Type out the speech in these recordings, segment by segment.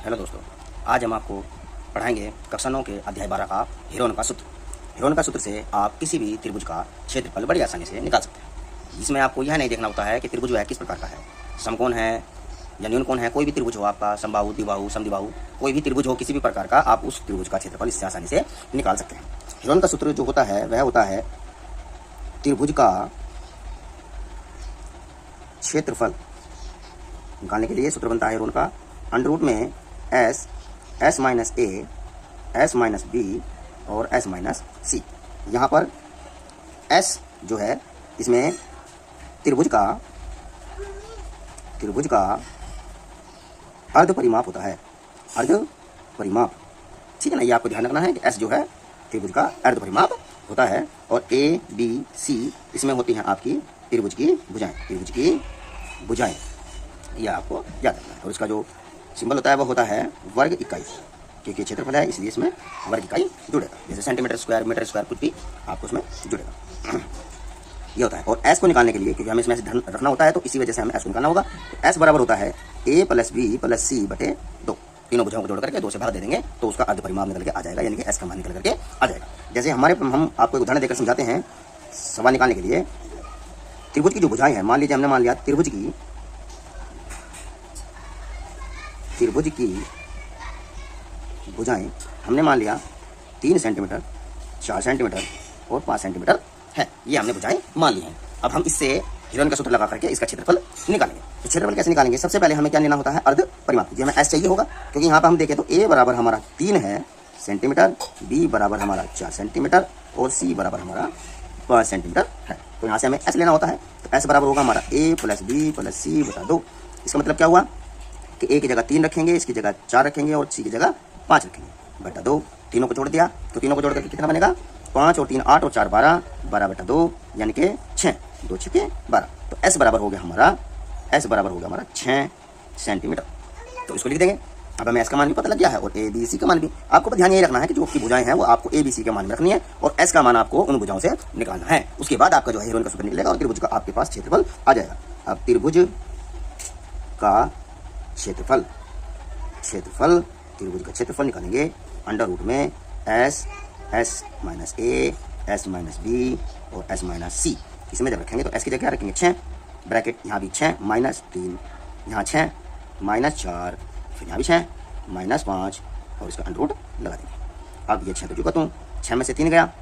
Hello दोस्तों, आज हम आपको पढ़ाएंगे कक्षा 9 के अध्याय 12 का हीरोन का सूत्र। हीरोन का सूत्र से आप किसी भी त्रिभुज का क्षेत्रफल बड़ी आसानी से निकाल सकते हैं। इसमें आपको यह नहीं देखना होता है कि त्रिभुज वह किस प्रकार का है, समकोण है या न्यूनकोण है। कोई भी त्रिभुज हो आपका, समबाहु, द्विबाहु, समद्विबाहु, कोई भी त्रिभुज हो किसी भी प्रकार का, आप उस त्रिभुज का क्षेत्रफल इससे आसानी से निकाल सकते हैं। हीरोन का सूत्र जो होता है वह होता है त्रिभुज का क्षेत्रफल निकालने के लिए सूत्र बनता है हीरोन का अंडर रूट में एस, एस माइनस ए, एस माइनस बी और एस माइनस सी। यहाँ पर एस जो है इसमें त्रिभुज का अर्ध परिमाप होता है, अर्ध परिमाप, ठीक है ना। ये आपको ध्यान रखना है कि एस जो है त्रिभुज का अर्ध परिमाप होता है। और ए, बी, सी इसमें होती हैं आपकी त्रिभुज की भुजाएं, ये आपको याद रखना है। और इसका जो सिंबल होता है वो होता है वर्ग इकाई, क्योंकि क्षेत्रफल है इसलिए इसमें वर्ग इकाई जुड़ेगा। जैसे सेंटीमीटर स्क्वायर, मीटर स्क्वायर, कुछ भी आपको उसमें जुड़ेगा, ये होता है। और एस को निकालने के लिए, क्योंकि हमें इसमें से धन रखना होता है, तो इसी वजह से हमें एस को निकालना होगा। तो एस बराबर होता है ए प्लस बी प्लस सी बटे 2। तीनों भुजाओं को जोड़ करके 2 से भाग दे देंगे तो उसका अर्ध परिमाप निकल के आ जाएगा, यानी कि एस का मान निकल करके आ जाएगा। जैसे हम आपको एक उदाहरण देकर समझाते हैं सवाल निकालने के लिए। त्रिभुज की जो भुजाएं हैं, मान लीजिए हमने मान लिया त्रिभुज की भुजाएं हमने मान लिया 3 सेंटीमीटर, 4 सेंटीमीटर और 5 सेंटीमीटर है। ये हमने भुजाएं मान ली हैं। अब हम इससे हीरोन का सूत्र लगा करके इसका क्षेत्रफल निकालेंगे। तो क्षेत्रफल कैसे निकालेंगे? सबसे पहले हमें क्या लेना होता है? अर्ध परिमाप। जी हमें एस चाहिए होगा, क्योंकि यहाँ पर हम देखें तो ए बराबर हमारा 3 है सेंटीमीटर, बी बराबर हमारा 4 सेंटीमीटर और सी बराबर हमारा 5 सेंटीमीटर है। तो यहाँ से हमें एस लेना होता है। तो एस बराबर होगा हमारा ए प्लस बी प्लस सी बटा 2। इसका मतलब क्या हुआ कि ए की जगह 3 रखेंगे, इसकी जगह 4 रखेंगे और सी की जगह 5 रखेंगे बटा 2। तीनों को जोड़ दिया तो तीनों को जोड़ करके कितना बनेगा? 5 और 3 8 और 4 12, 12 बटा 2 यानी कि 6, 2 6 12। तो एस बराबर हो गया हमारा 6 सेंटीमीटर। तो इसको लिख देंगे। अब हमें एस का मान भी पता लग गया है और ए बी सी का मान भी। आपको ध्यान यही रखना है कि जो आपकी भुजाएं हैं वो आपको ए बी सी के मान में रखनी है और एस का मान आपको उन भुजाओं से निकालना है। उसके बाद आपका जो है हीरोन का सूत्र निकलेगा और त्रिभुज का आपके पास क्षेत्रफल आ जाएगा। अब त्रिभुज का क्षेत्रफल त्रिभुज का क्षेत्रफल निकालेंगे अंडर रूट में एस, एस माइनस ए, एस माइनस बी और एस माइनस सी। इसमें जब रखेंगे तो एस की जगह रखेंगे 6, ब्रैकेट यहाँ भी 6 माइनस 3, यहाँ 6 माइनस 4, फिर यहाँ भी 6 माइनस 5 और इसका अंडर रूट लगा देंगे। अब ये 6 तो चुका, तो 6 में से 3 गया,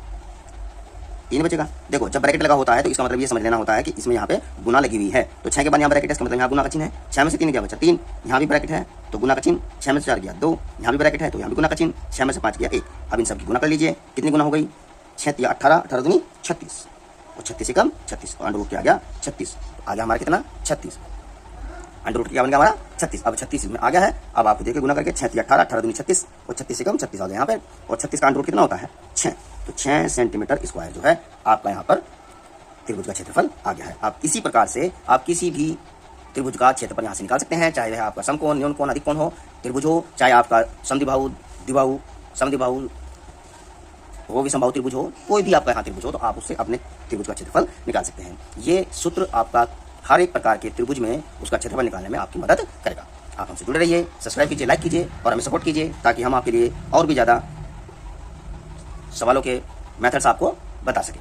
3 बचेगा। देखो जब ब्रैकेट लगा होता है तो इसका मतलब ये समझ लेना होता है कि इसमें यहाँ पे गुना लगी हुई है। तो 6 के बाद यहाँ ब्रैकेट है, इसका मतलब यहाँ गुना का चिन्ह है। 6 में से 3 गया बचा 3, यहाँ भी ब्रैकेट है तो गुना का चिन्ह। 6 में से 4 गया 2, यहाँ भी ब्रैकेट है तो यहाँ भी गुना का चिन्ह। 6 में से 5 गया 1। अब इन सबकी गुना कर लीजिए, कितनी गुना हो गई? 6 या 18, 18 दूनी 36 और 36 से कम 36, तो अंडर रूट क्या आ गया? 36। आ गया हमारा कितना? 36। अंडर रूट क्या बन गया हमारा? 36। अब 36 इसमें आ गया है। अब आपको देखिए गुना करके 6 या 18, 18 दूनी 36 और 36 से कम 36 आ गया यहाँ पे। और 36 का अंडर रूट कितना होता है? 6। तो 6 सेंटीमीटर स्क्वायर जो है आपका यहाँ पर त्रिभुज का क्षेत्रफल आ गया है। आप इसी प्रकार से आप किसी भी त्रिभुज का क्षेत्रफल यहाँ से निकाल सकते हैं, चाहे वह आपका समकोण, न्यूनकोण, अधिकोण हो, त्रिभुज हो, चाहे आपका समद्विबाहु, द्विबाहु, समद्विबाहु हो, विषमबाहु त्रिभुज हो, कोई भी आपका यहाँ त्रिभुज हो, तो आप उससे अपने त्रिभुज का क्षेत्रफल निकाल सकते हैं। ये सूत्र आपका हर एक प्रकार के त्रिभुज में उसका क्षेत्रफल निकालने में आपकी मदद करेगा। आप हमसे जुड़े रहिए, सब्सक्राइब कीजिए, लाइक कीजिए और हमें सपोर्ट कीजिए, ताकि हम आपके लिए और भी ज़्यादा सवालों के मेथड्स आपको बता सकें।